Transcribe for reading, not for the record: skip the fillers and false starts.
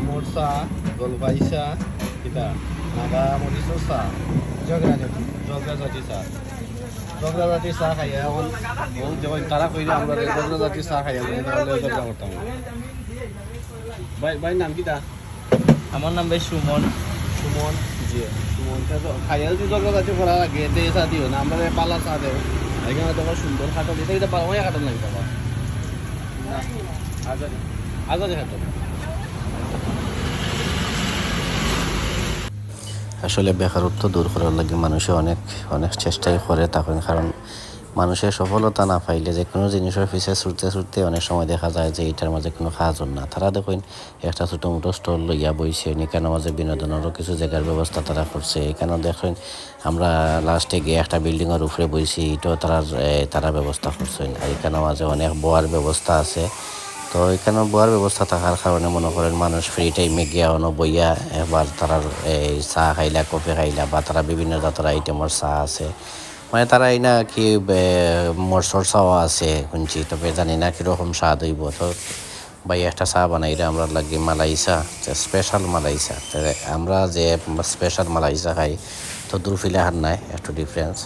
আমর চা, জলপাই চা, কিতা নাগা মরিচের চা, জগরাজাতি চা। জগরাজাতি চা খাইয়া যখন তারা কইলে আমরা জগরাজাতি চা খাইয়া তাহলে জগরা করতাম। ভাই নাম কিতা? আমার নাম ভাই সুমন। সুমন, জি সুমন। খাইয়া যদি জগরাজাতি করার আগে তে চা দিও না, আমরা পালা চা দেও। এখানে তোমার সুন্দর খাটো দিতে এটা অনেক খাটো নাই বাবা। আজাদি খাটো। আসলে বেকারত্ব দূর করার লাগে মানুষে অনেক অনেক চেষ্টাই করে তখন, কারণ মানুষের সফলতা না পাইলে যে কোনো জিনিসের পিছিয়ে ছুটতে ছুটতে অনেক সময় দেখা যায় যে এইটার মাঝে কোনো কাজ না। তারা দেখুন একটা ছোটো মোটো স্টল লইয়া বইছে, এখানের মাঝে বিনোদনেরও কিছু জায়গার ব্যবস্থা তারা করছে। এখানেও দেখেন আমরা লাস্টে গিয়ে একটা বিল্ডিংয়ের উপরে বইছি, এটাও তারা ব্যবস্থা করছেন। আর এখানের মাঝে অনেক বোয়ার ব্যবস্থা আছে। তো এখানে বোয়ার ব্যবস্থা থাকার কারণে মনে করেন মানুষ ফ্রি টাইমে গিয়া বইয়া এবার তারা এই চা খাইলা, কফি খাইলা, বা তারা বিভিন্ন জাতের আইটেমের চা আছে, মানে তারা এই না কি মরসর চাও আছে শুনছি, তবে জানি না কীরকম স্বাদ হইব। তো ভাই একটা চা বানাইলে আমরা লাগি মালাই চা, স্পেশাল মালাই চা। আমরা যে স্পেশাল মালাই চা খাই তো দূর ফিলে হার নাই, একটু ডিফারেন্স।